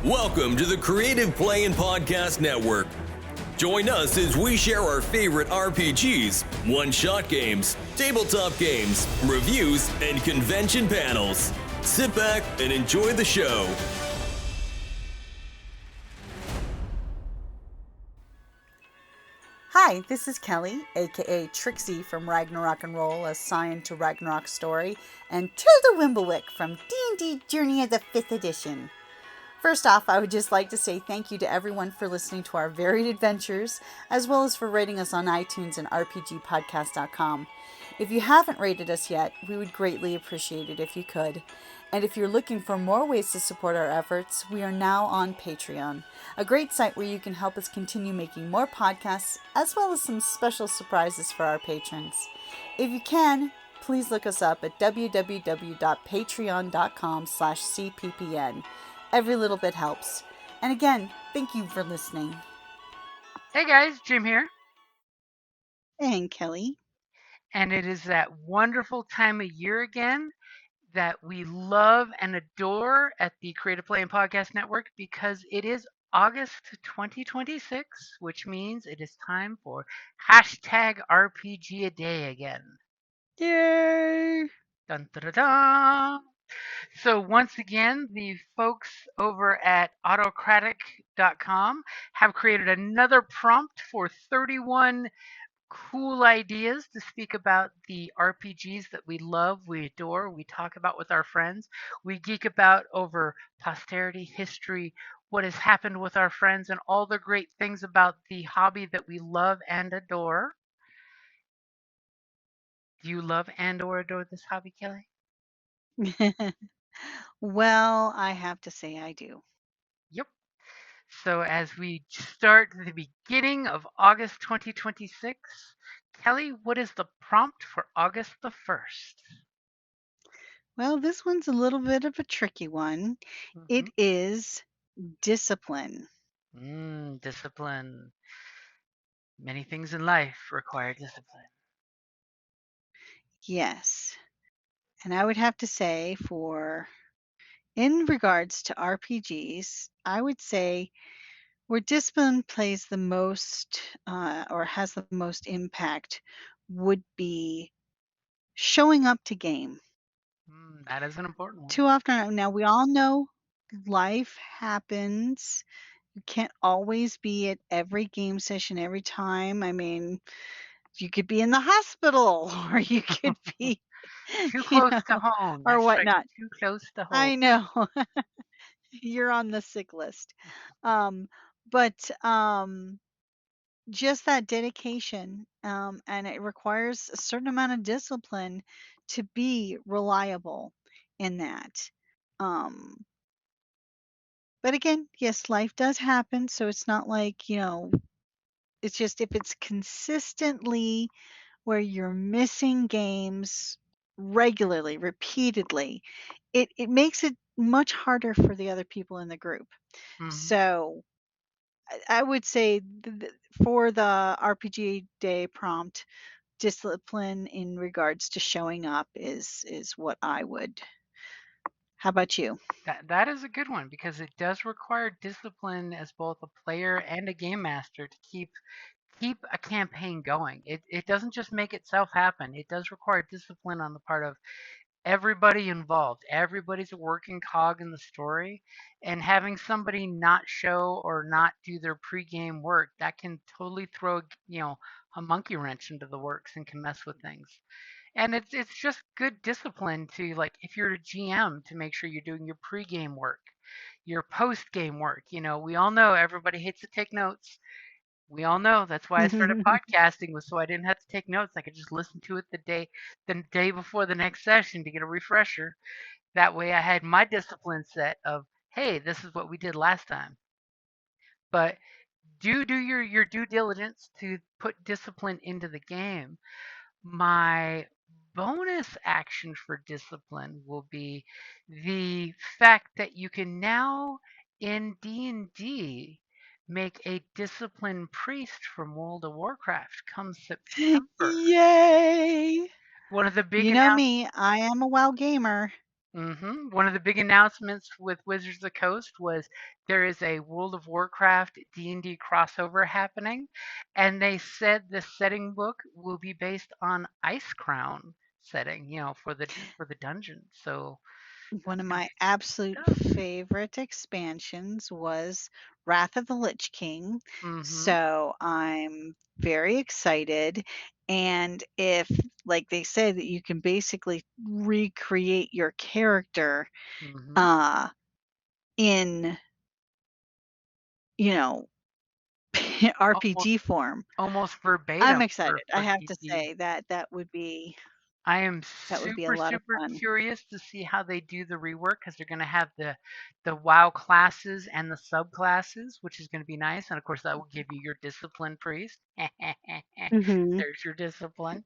Welcome to the Creative Play and Podcast Network. Join us as we share our favorite RPGs, one-shot games, tabletop games, reviews, and convention panels. Sit back and enjoy the show. Hi, this is Kelly, aka Trixie from Ragnarok and Roll, assigned to Ragnarok Story, and Tilda Wimblewick from D&D Journey of the 5th Edition. First off, I would just like to say thank you to everyone for listening to our varied adventures, as well as for rating us on iTunes and RPGpodcast.com. If you haven't rated us yet, we would greatly appreciate it if you could. And if you're looking for more ways to support our efforts, we are now on Patreon, a great site where you can help us continue making more podcasts, as well as some special surprises for our patrons. If you can, please look us up at www.patreon.com/cppn. Every little bit helps. And again, thank you for listening. Hey guys, Jim here. And Kelly. And it is that wonderful time of year again that we love and adore at the Creative Play and Podcast Network, because it is August 2026, which means it is time for #RPGaDay again. Yay! Dun, dun, dun, dun. So once again, the folks over at autocratic.com have created another prompt for 31 cool ideas to speak about the RPGs that we love, we adore, we talk about with our friends, we geek about over posterity, history, what has happened with our friends, and all the great things about the hobby that we love and adore. Do you love and or adore this hobby, Kelly? Well, I have to say I do. Yep. So as we start the beginning of August 2026, Kelly, what is the prompt for August the 1st? Well, this one's a little bit of a tricky one. It is discipline. Discipline. Many things in life require discipline. Yes. And I would have to say, in regards to RPGs, I would say where discipline plays the most or has the most impact would be showing up to game. That is an important one. Too often, now we all know life happens. You can't always be at every game session every time. I mean, you could be in the hospital or you could be Too close to home. or That's right. whatnot. Too close to home. I know. You're on the sick list. But just that dedication, and it requires a certain amount of discipline to be reliable in that. But again, yes, life does happen, so it's not like, it's just if it's consistently where you're missing games regularly, repeatedly, it makes it much harder for the other people in the group. So I would say for the RPG Day prompt, discipline in regards to showing up is what I would. How about you? That is a good one, because it does require discipline as both a player and a game master to keep a campaign going. It doesn't just make itself happen. It does require discipline on the part of everybody involved. Everybody's a working cog in the story, and having somebody not show or not do their pregame work, that can totally throw a monkey wrench into the works and can mess with things. And it's just good discipline to, like, if you're a GM, to make sure you're doing your pregame work, your postgame work. We all know everybody hates to take notes. We all know that's why I started podcasting, was so I didn't have to take notes. I could just listen to it the day before the next session to get a refresher. That way I had my discipline set of, hey, this is what we did last time. But do your due diligence to put discipline into the game. My bonus action for discipline will be the fact that you can now in D&D make a discipline priest from World of Warcraft come September. Yay! One of the big You know me, I am a WoW gamer. One of the big announcements with Wizards of the Coast was there is a World of Warcraft D&D crossover happening, and they said the setting book will be based on Ice Crown setting, for the dungeon. So One that's of gonna my be absolute stuff. favorite expansions was Wrath of the Lich King. Mm-hmm. So I'm very excited. And if, like they said, that you can basically recreate your character Mm-hmm. uh, in, you know, Almost RPG form, almost I'm verbatim excited. I for have to D&D. say that I am that would be a super, lot of super fun. curious to see how they do the rework because they're going to have the WoW classes and the subclasses, which is going to be nice. And of course, that will give you your discipline priest. Hmm. There's your discipline.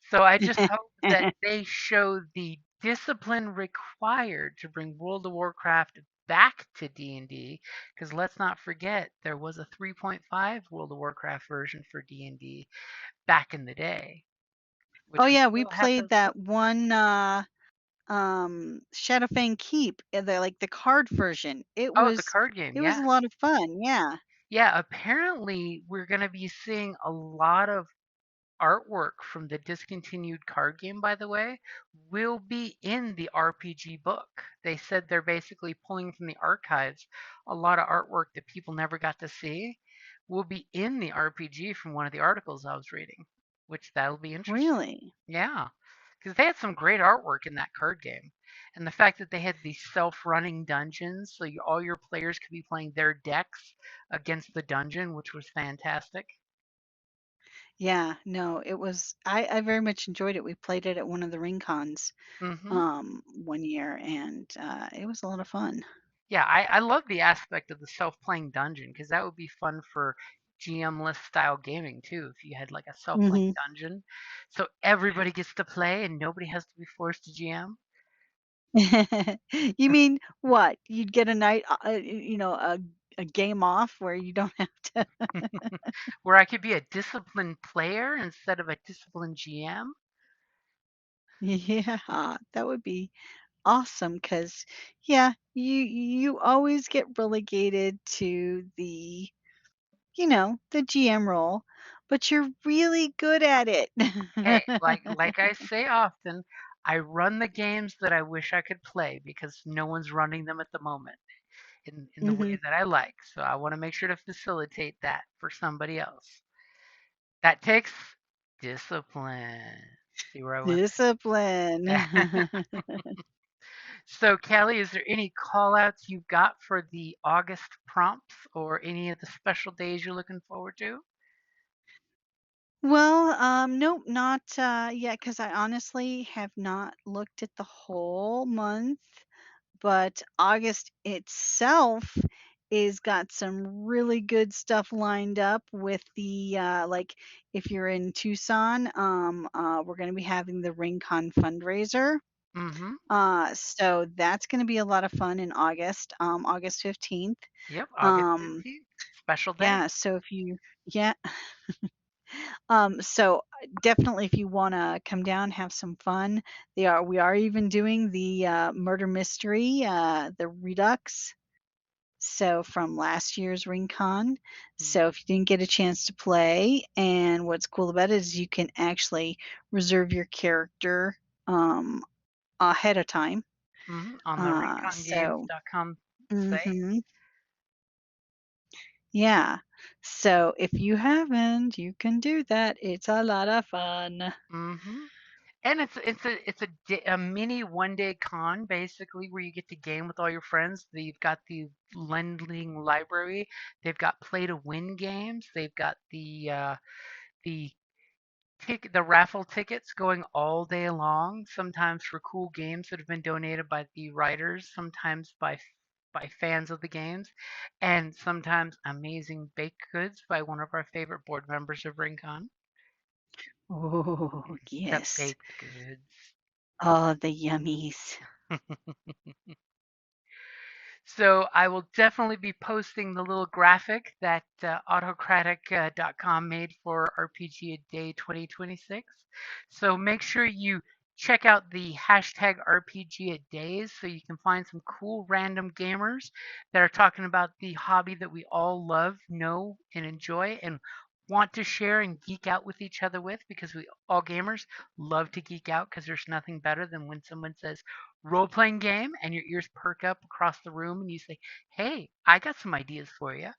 So I just hope that they show the discipline required to bring World of Warcraft back to D&D because let's not forget there was a 3.5 World of Warcraft version for D&D back in the day, Oh which we yeah, we still have played to. that one Shadowfang Keep, the card version. Oh, the card game, It was yeah. a lot of fun, yeah. Yeah, apparently we're going to be seeing a lot of artwork from the discontinued card game, by the way, will be in the RPG book. They said they're basically pulling from the archives a lot of artwork that people never got to see will be in the RPG from one of the articles I was reading, which that'll be interesting. Really? Yeah, because they had some great artwork in that card game. And the fact that they had these self-running dungeons, so all your players could be playing their decks against the dungeon, which was fantastic. Yeah, no, I very much enjoyed it. We played it at one of the ring cons hmm one year, and it was a lot of fun. Yeah, I love the aspect of the self-playing dungeon because that would be fun for GM-less style gaming too. If you had like a self-playing Hmm. dungeon, so everybody gets to play and nobody has to be forced to GM. You mean what? You'd get a night, a game off where you don't have to. Where I could be a disciplined player instead of a disciplined GM. Yeah, that would be awesome. Cause yeah, you always get relegated to the GM role, but you're really good at it. Hey, like I say often, I run the games that I wish I could play because no one's running them at the moment in the way Mhm. that I like. So I want to make sure to facilitate that for somebody else. That takes discipline. See where I went Discipline. there? So, Kelly, is there any call outs you've got for the August prompts or any of the special days you're looking forward to? Well, nope, not yet, because I honestly have not looked at the whole month, but August itself is got some really good stuff lined up with like if you're in Tucson, we're going to be having the RingCon fundraiser. Mm-hmm. So that's going to be a lot of fun in August, August 15th. Yep, August Um, 15th. Special day. yeah, so if you, yeah, so definitely if you want to come down, have some fun. We are even doing the murder mystery, the Redux. So from last year's RingCon. So if you didn't get a chance to play, and what's cool about it is you can actually reserve your character ahead of time. On the So, ringcongames.com site. mhm, yeah. So if you haven't, you can do that. It's a lot of fun. Mm-hmm. And it's a mini 1 day con basically where you get to game with all your friends. They've got the lending library. They've got play to win games. They've got the the raffle tickets going all day long. Sometimes for cool games that have been donated by the writers. Sometimes by fans of the games, and sometimes amazing baked goods by one of our favorite board members of RingCon. Oh, The yes. baked goods. Oh, the yummies. So I will definitely be posting the little graphic that autocratic.com made for RPG Day 2026. So make sure you check out the hashtag RPGaDAY so you can find some cool random gamers that are talking about the hobby that we all love, know, and enjoy, and want to share and geek out with each other with, because we all gamers love to geek out, because there's nothing better than when someone says role playing game and your ears perk up across the room and you say, hey, I got some ideas for you.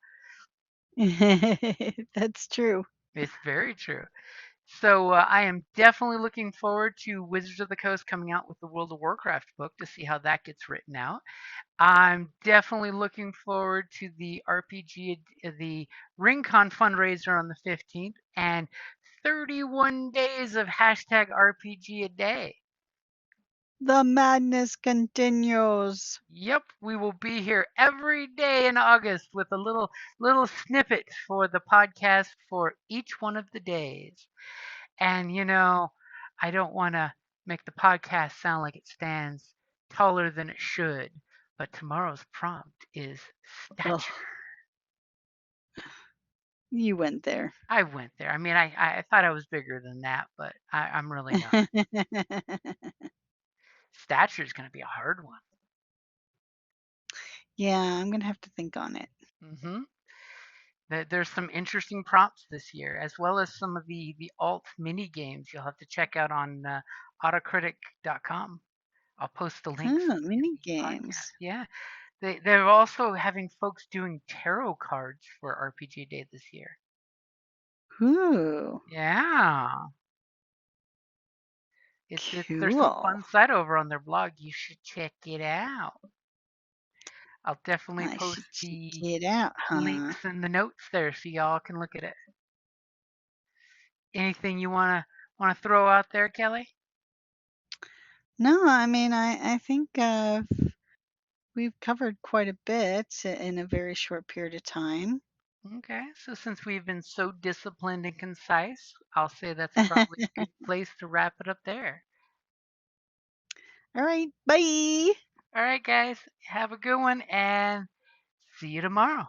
That's true. It's very true. So I am definitely looking forward to Wizards of the Coast coming out with the World of Warcraft book to see how that gets written out. I'm definitely looking forward to the the RingCon fundraiser on the 15th and 31 days of hashtag RPG a day. The madness continues. Yep, we will be here every day in August with a little snippet for the podcast for each one of the days. And I don't want to make the podcast sound like it stands taller than it should, but tomorrow's prompt is Oh, stature. you went there. I went there. I mean, I thought I was bigger than that, but I'm really not. Stature is going to be a hard one. Yeah, I'm going to have to think on it. hmm There's some interesting prompts this year, as well as some of the alt mini games you'll have to check out on autocritic.com. I'll post the links Oh, in mini the podcast. games. Yeah. They're also having folks doing tarot cards for RPG Day this year. Ooh, Yeah. There's some cool. fun site over on their blog. You should check it out. I'll definitely I post should check the it out, huh? links in the notes there so y'all can look at it. Anything you wanna throw out there, Kelly? No, I mean, I think we've covered quite a bit in a very short period of time. Okay, so since we've been so disciplined and concise, I'll say that's probably a good place to wrap it up there. All right, bye. All right, guys, have a good one and see you tomorrow.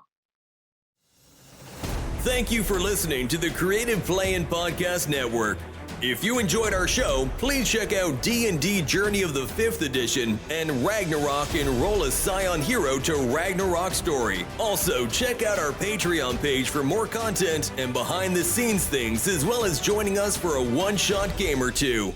Thank you for listening to the Creative Playing Podcast Network. If you enjoyed our show, please check out D&D Journey of the 5th Edition and Ragnarok Enroll a Scion Hero to Ragnarok Story. Also, check out our Patreon page for more content and behind-the-scenes things, as well as joining us for a one-shot game or two.